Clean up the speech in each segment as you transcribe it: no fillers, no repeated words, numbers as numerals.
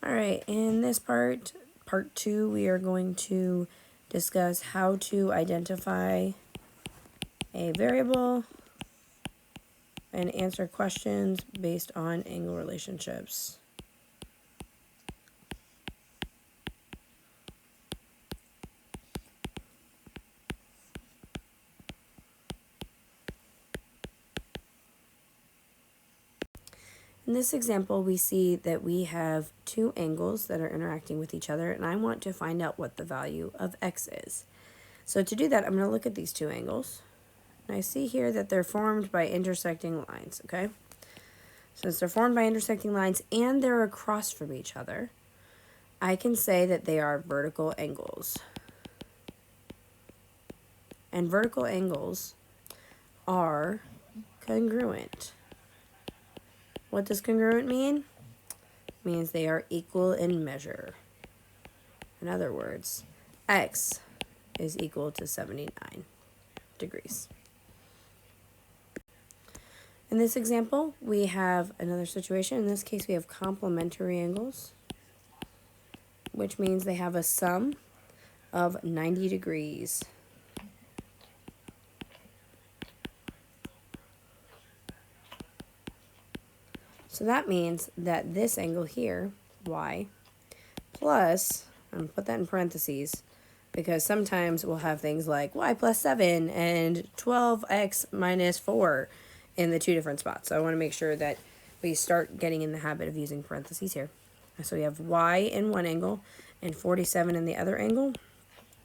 All right, in this part 2, we are going to discuss how to identify a variable and answer questions based on angle relationships. In this example, we see that we have two angles that are interacting with each other, and I want to find out what the value of x is. So to do that, I'm going to look at these two angles. And I see here that they're formed by intersecting lines, okay? Since they're formed by intersecting lines and they're across from each other, I can say that they are vertical angles. And vertical angles are congruent. What does congruent mean? It means they are equal in measure. In other words, x is equal to 79 degrees. In this example, we have another situation. In this case, we have complementary angles, which means they have a sum of 90 degrees. So that means that this angle here, y, plus, I'm going to put that in parentheses, because sometimes we'll have things like y plus 7 and 12x minus 4 in the two different spots. So I want to make sure that we start getting in the habit of using parentheses here. So we have y in one angle and 47 in the other angle,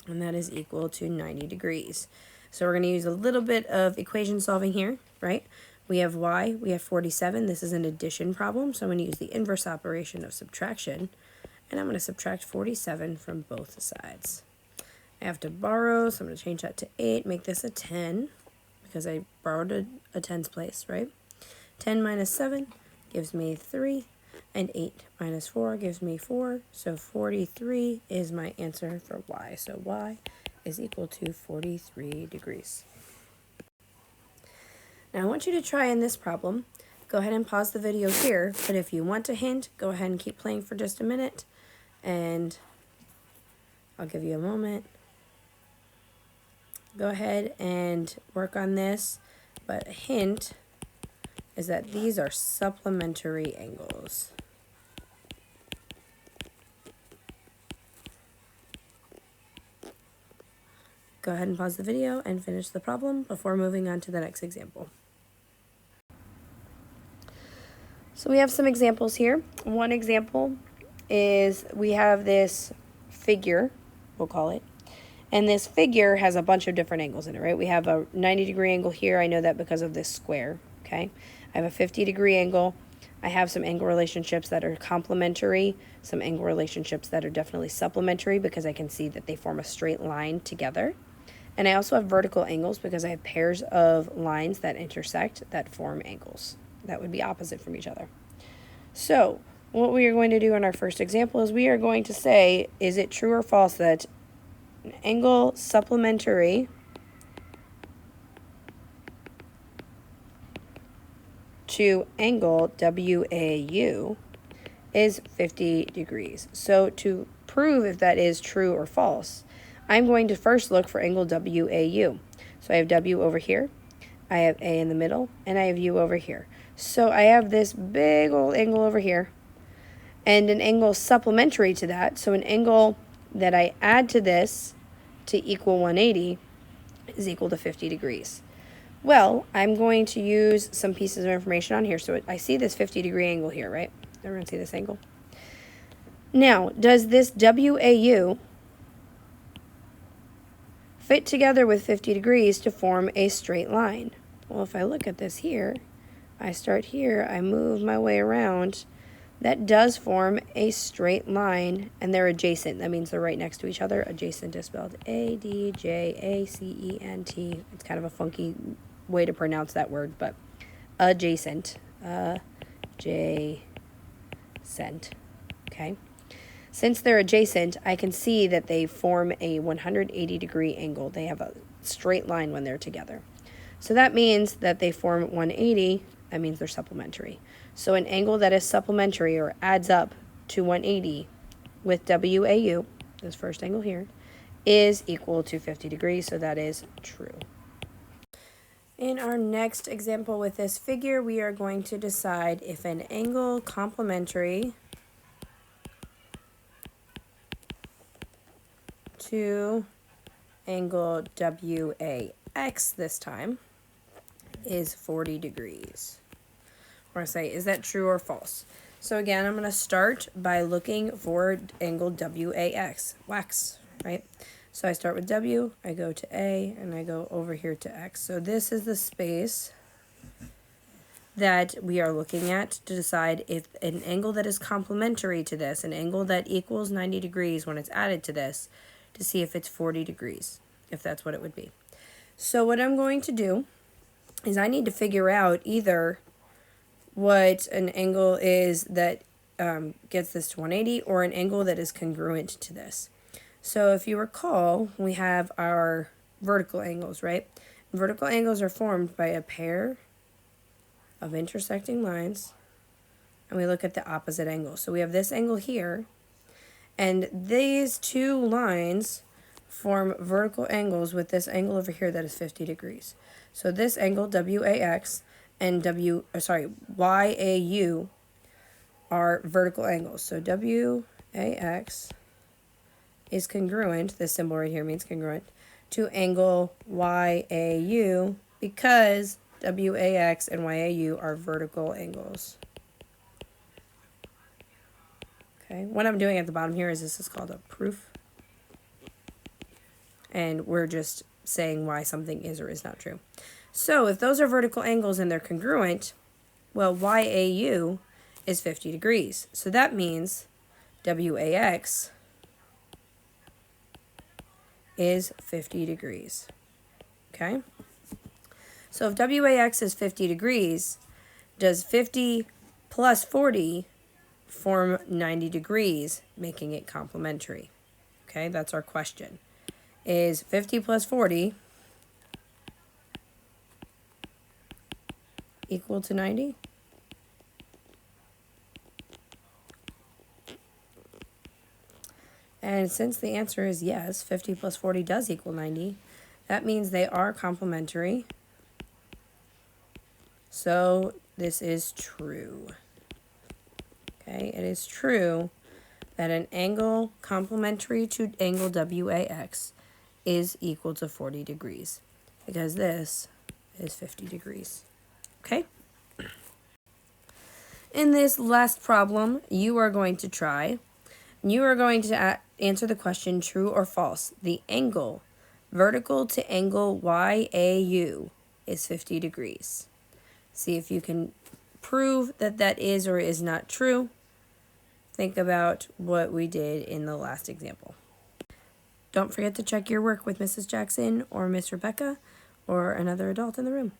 and that is equal to 90 degrees. So we're going to use a little bit of equation solving here, right? We have y, we have 47. This is an addition problem, so I'm going to use the inverse operation of subtraction, and I'm going to subtract 47 from both sides. I have to borrow, so I'm going to change that to 8, make this a 10, because I borrowed a tens place, right? 10 minus 7 gives me 3, and 8 minus 4 gives me 4, so 43 is my answer for y. So y is equal to 43 degrees. Now I want you to try in this problem. Go ahead and pause the video here, but if you want a hint, go ahead and keep playing for just a minute, and I'll give you a moment. Go ahead and work on this, but a hint is that these are supplementary angles. Go ahead and pause the video and finish the problem before moving on to the next example. So we have some examples here. One example is we have this figure, we'll call it, and this figure has a bunch of different angles in it, right? We have a 90-degree angle here. I know that because of this square, okay? I have a 50-degree angle. I have some angle relationships that are complementary, some angle relationships that are definitely supplementary because I can see that they form a straight line together. And I also have vertical angles because I have pairs of lines that intersect that form angles that would be opposite from each other. So what we are going to do in our first example is we are going to say, is it true or false that an angle supplementary to angle WAU is 50 degrees. So to prove if that is true or false, I'm going to first look for angle WAU. So I have W over here, I have A in the middle, and I have U over here. So I have this big old angle over here, and an angle supplementary to that, so an angle that I add to this to equal 180 is equal to 50 degrees. Well, I'm going to use some pieces of information on here. So I see this 50-degree angle here, right? Everyone see this angle? Now, does this WAU fit together with 50 degrees to form a straight line? Well, if I look at this here, I start here, I move my way around, that does form a straight line, and they're adjacent. That means they're right next to each other. Adjacent is spelled ADJACENT. It's kind of a funky way to pronounce that word, but adjacent, adjacent, okay? Since they're adjacent, I can see that they form a 180-degree angle. They have a straight line when they're together. So that means that they form 180. That means they're supplementary. So an angle that is supplementary or adds up to 180 with WAU, this first angle here, is equal to 50 degrees, so that is true. In our next example with this figure, we are going to decide if an angle complementary to angle WAX this time is 40 degrees. We're going to say, is that true or false? So again, I'm going to start by looking for angle WAX, wax, right? So I start with W, I go to A, and I go over here to X. So this is the space that we are looking at to decide if an angle that is complementary to this, an angle that equals 90 degrees when it's added to this, to see if it's 40 degrees, if that's what it would be. So what I'm going to do is I need to figure out either what an angle is that gets this to 180 or an angle that is congruent to this. So if you recall, we have our vertical angles, right? Vertical angles are formed by a pair of intersecting lines, and we look at the opposite angle. So we have this angle here, and these two lines form vertical angles with this angle over here that is 50 degrees. So this angle, WAX, and YAU are vertical angles. So WAX is congruent, this symbol right here means congruent, to angle YAU because WAX and YAU are vertical angles. Okay, what I'm doing at the bottom here is this is called a proof. And we're just saying why something is or is not true. So if those are vertical angles and they're congruent, well, YAU is 50 degrees. So that means WAX is 50 degrees. Okay? So if WAX is 50 degrees, does 50 plus 40 form 90 degrees, making it complementary? Okay, that's our question. Is 50 plus 40 equal to 90? And since the answer is yes, 50 plus 40 does equal 90, that means they are complementary. So this is true. Okay, it is true that an angle complementary to angle WAX is equal to 40 degrees because this is 50 degrees. Okay? In this last problem, you are going to answer the question true or false. The angle vertical to angle YAU is 50 degrees. See if you can prove that that is or is not true. Think about what we did in the last example. Don't forget to check your work with Mrs. Jackson or Miss Rebecca or another adult in the room.